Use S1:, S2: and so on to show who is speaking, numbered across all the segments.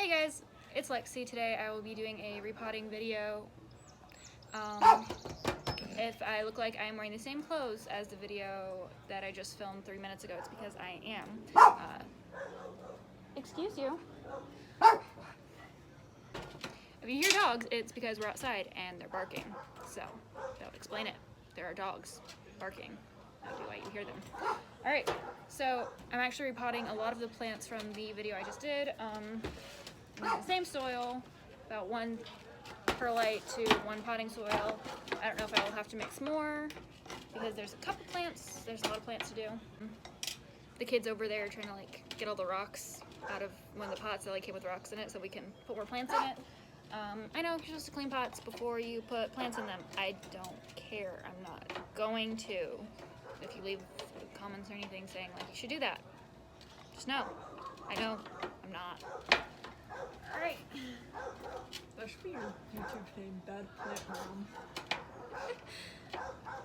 S1: Hey guys, it's Lexi. Today I will be doing a repotting video. If I look like I am wearing the same clothes as the video that I just filmed 3 minutes ago, it's because I am. Excuse you. If you hear dogs, it's because we're outside and they're barking. So, that would explain it. There are dogs barking. That would be why you hear them. Alright, so I'm actually repotting a lot of the plants from the video I just did. I'm using the same soil, about 1 perlite to 1 potting soil. I don't know if I will have to mix more because there's a couple plants. There's a lot of plants to do. The kids over there are trying to get all the rocks out of one of the pots that came with rocks in it so we can put more plants in it. I know you're supposed to clean pots before you put plants in them. I don't care. I'm not going to. If you leave comments or anything saying you should do that, just know. I know I'm not. Alright.
S2: That should be your YouTube name, Bad Plant Mom.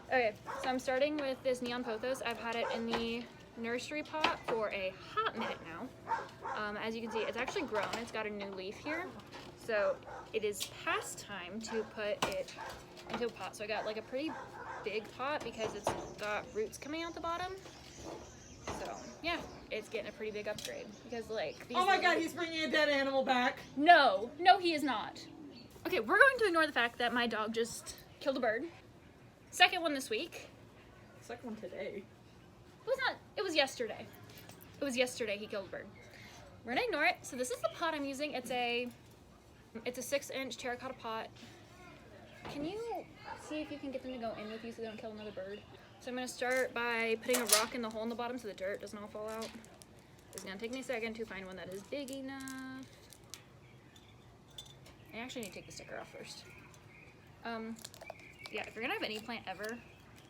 S1: Okay, so I'm starting with this neon pothos. I've had it in the nursery pot for a hot minute now. As you can see, it's actually grown. It's got a new leaf here. So it is past time to put it into a pot. So I got a pretty big pot because it's got roots coming out the bottom. So yeah, it's getting a pretty big upgrade because these.
S2: Oh my God, he's bringing a dead animal back.
S1: No, he is not. Okay, we're going to ignore the fact that my dog just killed a bird. Second one this week.
S2: Second one today.
S1: It was yesterday. It was yesterday he killed a bird. We're gonna ignore it. So this is the pot I'm using. It's a 6-inch terracotta pot. Can you see if you can get them to go in with you so they don't kill another bird? So I'm gonna start by putting a rock in the hole in the bottom so the dirt doesn't all fall out. It's gonna take me a second to find one that is big enough. I actually need to take the sticker off first. Yeah, if you're gonna have any plant ever,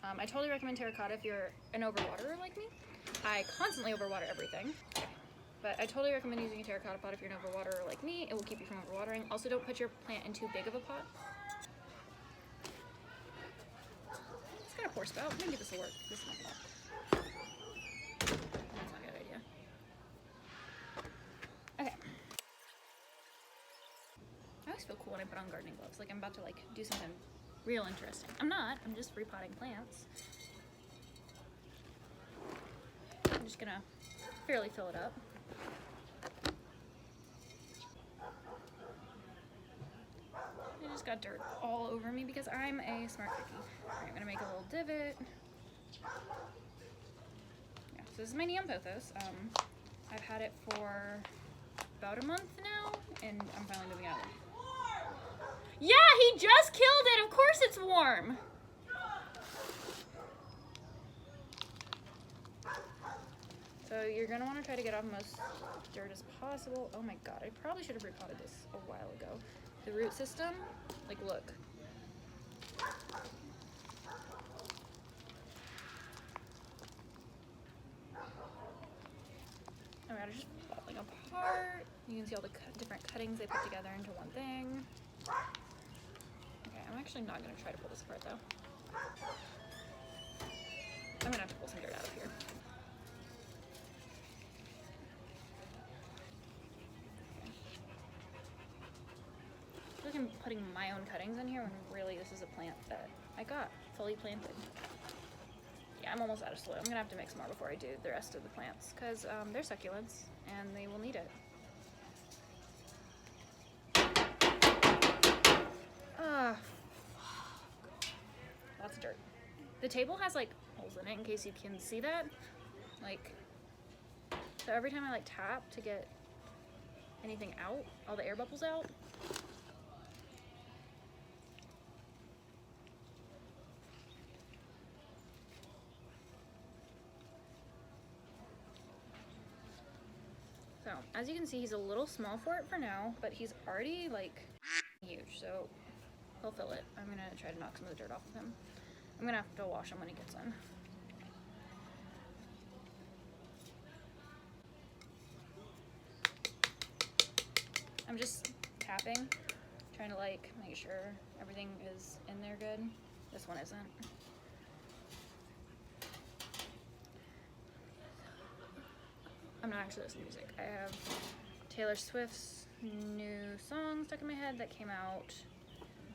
S1: I totally recommend terracotta if you're an overwaterer like me. I constantly overwater everything, but I totally recommend using a terracotta pot if you're an overwaterer like me. It will keep you from overwatering. Also, don't put your plant in too big of a pot. It's got a pour spout. Maybe this will work. This might work. That's not a good idea. Okay. I always feel cool when I put on gardening gloves. I'm about to do something real interesting. I'm not. I'm just repotting plants. I'm just gonna fairly fill it up. I just got dirt all over me because I'm a smart cookie. Alright, I'm gonna make a little divot. Yeah, so this is my neon pothos. I've had it for about a month now, and I'm finally moving out of it. Yeah, he just killed it! Of course it's warm! So you're gonna want to try to get off most dirt as possible. Oh my God, I probably should have repotted this a while ago. The root system, look. Oh my God, I just falling apart. You can see all the different cuttings they put together into one thing. Okay, I'm actually not gonna try to pull this apart though. I'm gonna have to pull some dirt out of here. I feel like I'm putting my own cuttings in here when really this is a plant that I got fully planted. Yeah, I'm almost out of soil. I'm gonna have to mix more before I do the rest of the plants because they're succulents and they will need it. Lots of dirt. The table has holes in it in case you can see that. So every time I tap to get anything out, all the air bubbles out. So as you can see, he's a little small for it for now, but he's already huge, so he'll fill it. I'm gonna try to knock some of the dirt off of him. I'm gonna have to wash him when he gets in. I'm just tapping, trying to make sure everything is in there good. This one isn't. I'm not actually listening to music. I have Taylor Swift's new song stuck in my head that came out.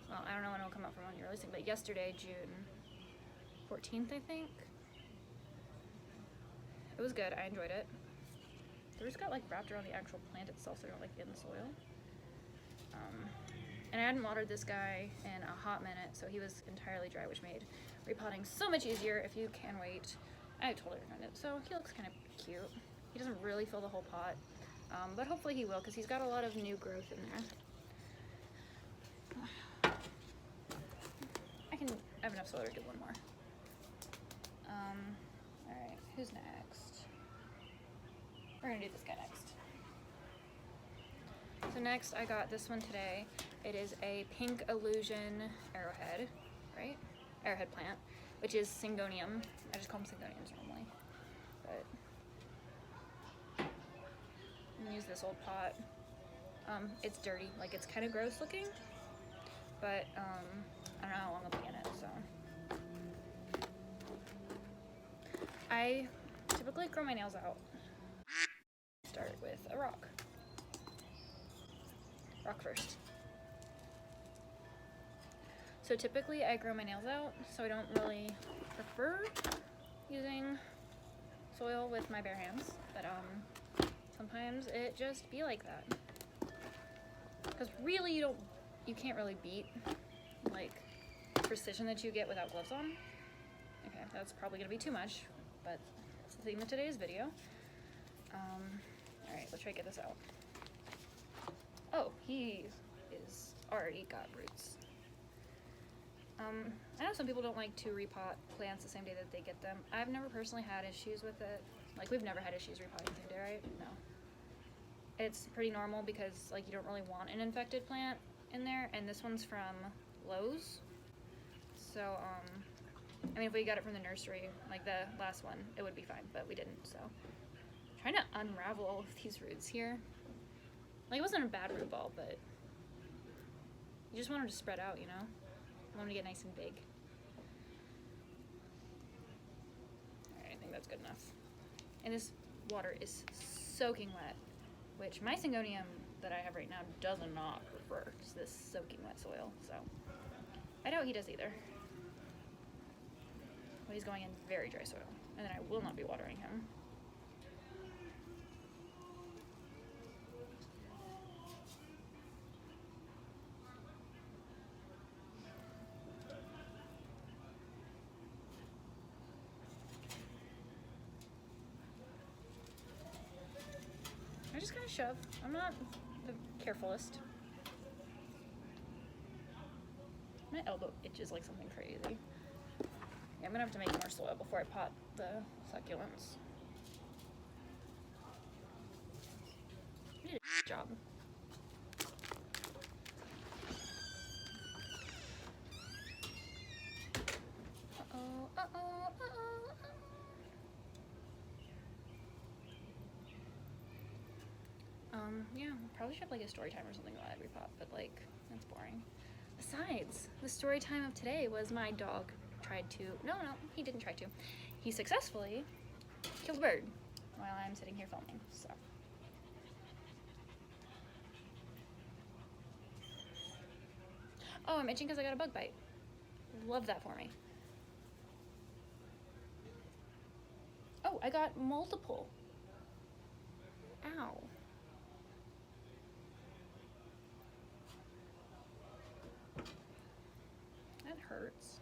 S1: Well, I don't know when it'll come out from when you're releasing, but yesterday, June 14th, I think. It was good. I enjoyed it. The roots got like wrapped around the actual plant itself, so they're like in the soil. And I hadn't watered this guy in a hot minute, so he was entirely dry, which made repotting so much easier if you can wait. I totally recommend it. So he looks kind of cute. He doesn't really fill the whole pot, but hopefully he will, because he's got a lot of new growth in there. I have enough soil to do one more. Alright, who's next? We're gonna do this guy next. So next I got this one today. It is a pink illusion arrowhead, right? Arrowhead plant, which is syngonium. I just call them syngoniums normally. But I'm gonna use this old pot. It's dirty, like it's kind of gross looking, but I don't know how long I'll be in it, so. I typically grow my nails out. Start with a rock. Rock first. So typically I grow my nails out, so I don't really prefer using soil with my bare hands, but sometimes it just be like that. Because really you can't really beat like precision that you get without gloves on. Okay, that's probably gonna be too much, but that's the theme of today's video. Alright, let's try to get this out. Oh, he is already got roots. I know some people don't like to repot plants the same day that they get them. I've never personally had issues with it. Like, we've never had issues repotting the same day, right? No. It's pretty normal because, like, you don't really want an infected plant in there, and this one's from Lowe's. So, I mean, if we got it from the nursery, like the last one, it would be fine, but we didn't, so. I'm trying to unravel all of these roots here. Like, it wasn't a bad root ball, but you just want them to spread out, you know? I want them to get nice and big. Alright, I think that's good enough. And this water is soaking wet, which my syngonium that I have right now does not prefer this soaking wet soil, so I doubt he does either. But he's going in very dry soil, and then I will not be watering him. I just kind of shove. I'm not the carefulest. My elbow itches like something crazy. Yeah, I'm gonna have to make more soil before I pot the succulents. I did a job. Uh-oh, uh-oh, uh-oh, uh-oh. Yeah, probably should have like a story time or something about every pot, but like, that's boring. Besides, the story time of today was my dog tried to, no, he didn't try to. He successfully killed a bird while I'm sitting here filming, so. Oh, I'm itching because I got a bug bite. Love that for me. Oh, I got multiple. Ow. That hurts.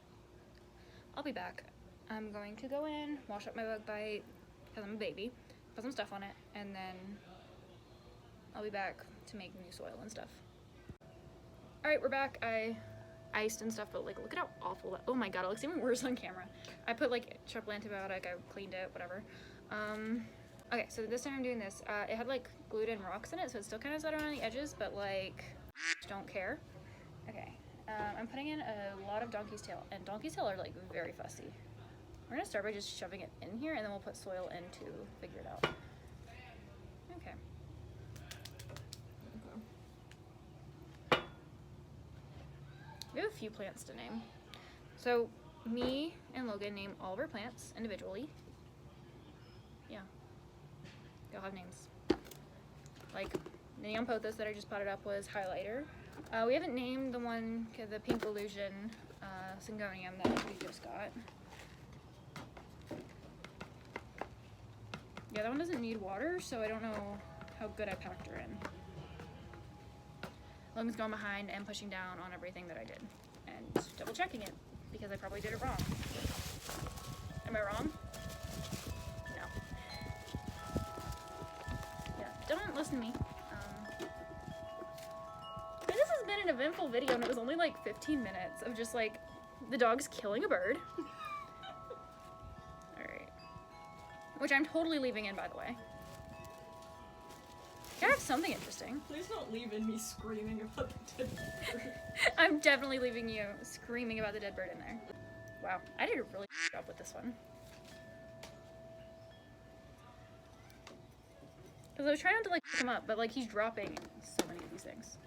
S1: I'll be back. I'm going to go in, wash up my bug bite, because I'm a baby, put some stuff on it, and then I'll be back to make new soil and stuff. Alright, we're back. I iced and stuff, but like, look at how awful that, oh my god, it looks even worse on camera. I put like triple antibiotic, I cleaned it, whatever. Okay, so this time I'm doing this. It had like glued in rocks in it, so it's still kind of set around the edges, but like, don't care. Okay, I'm putting in a lot of donkey's tail, and donkey's tail are like very fussy. We're gonna start by just shoving it in here, and then we'll put soil in to figure it out. Okay. We have a few plants to name. So me and Logan name all of our plants individually. Yeah. They all have names. Like The neon pothos that I just potted up was highlighter. We haven't named the one, the pink illusion syngonium that we just got. Yeah, that one doesn't need water, so I don't know how good I packed her in. Logan's going behind and pushing down on everything that I did and double checking it because I probably did it wrong. Am I wrong? No. Yeah, don't listen to me. This has been an eventful video, and it was only like 15 minutes of just like the dogs killing a bird. Alright. Which I'm totally leaving in, by the way. I have something interesting.
S2: Please don't leave in me screaming about the dead bird.
S1: I'm definitely leaving you screaming about the dead bird in there. Wow, I did a really good job with this one. Because I was trying not to like pick him up, but like he's dropping so many of these things.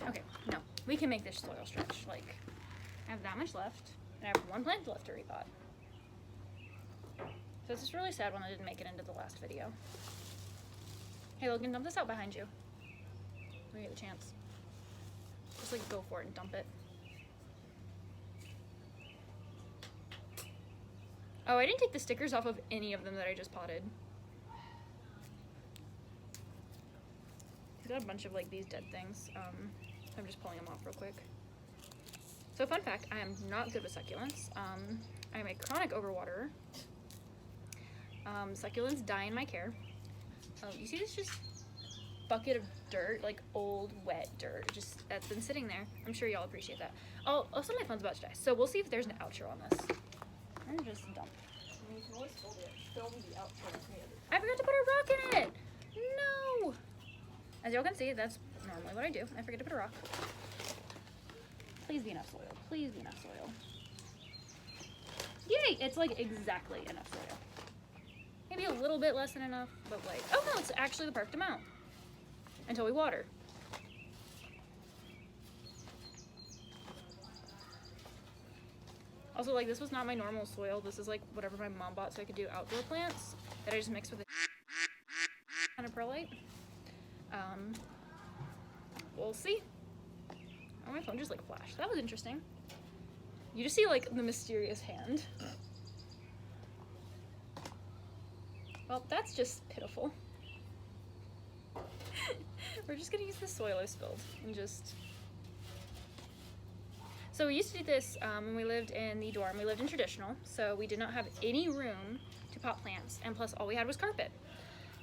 S1: Okay, no, we can make this soil stretch. Like, I have that much left, and I have one plant left to repot. So this is really sad when I didn't make it into the last video. Hey Logan, dump this out behind you. When you get the chance. Just like go for it and dump it. Oh, I didn't take the stickers off of any of them that I just potted. He's got a bunch of like these dead things. I'm just pulling them off real quick. So fun fact, I am not good with succulents. I am a chronic overwaterer. Succulents die in my care. You see this just bucket of dirt, like old wet dirt, just that's been sitting there. I'm sure y'all appreciate that. Oh, also my phone's about to die, so we'll see if there's an outro on this. I'm just dump.
S2: I mean, you can always film the outro with me.
S1: I forgot to put a rock in it. No. As y'all can see, that's normally what I do. I forget to put a rock. Please be enough soil. Please be enough soil. Yay! It's like exactly enough soil. Maybe a little bit less than enough, but like, oh no, it's actually the perfect amount. Until we water. Also, like, this was not my normal soil. This is like whatever my mom bought so I could do outdoor plants that I just mixed with a kind of perlite. We'll see. Oh, my phone just like flashed. That was interesting. You just see like the mysterious hand. Well, that's just pitiful. We're just gonna use the soil I spilled and just... So we used to do this when we lived in the dorm. We lived in traditional, so we did not have any room to pot plants, and plus all we had was carpet.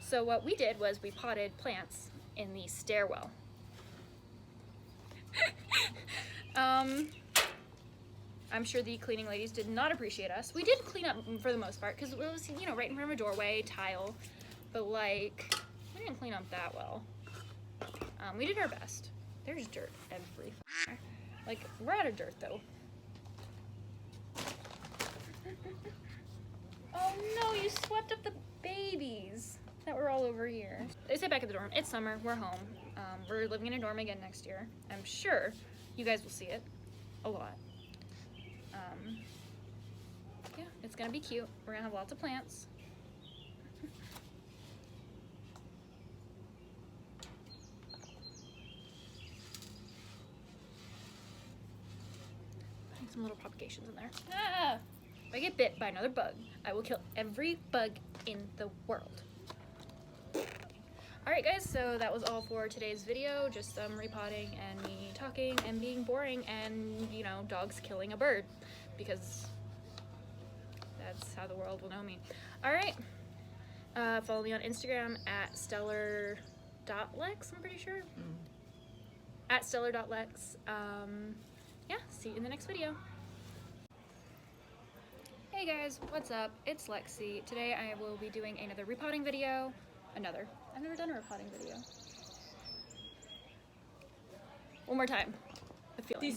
S1: So what we did was we potted plants in the stairwell. I'm sure the cleaning ladies did not appreciate us. We did clean up for the most part because it was, you know, right in front of a doorway, tile, but like, we didn't clean up that well. We did our best. There's dirt everywhere. Like, we're out of dirt though. Oh no, you swept up the babies that were all over here. They stay back at the dorm. It's summer, we're home. We're living in a dorm again next year. I'm sure you guys will see it a lot. Yeah, it's gonna be cute. We're gonna have lots of plants. Putting some little propagations in there. Ah! If I get bit by another bug, I will kill every bug in the world. Alright guys, so that was all for today's video. Just some repotting and me talking and being boring and, you know, dogs killing a bird. Because that's how the world will know me. Alright. Follow me on Instagram at stellar.lex, I'm pretty sure. At stellar.lex. Yeah, see you in the next video. Hey guys, what's up? It's Lexi. Today I will be doing another repotting video. I've never done a repotting video. One more time. The feeling.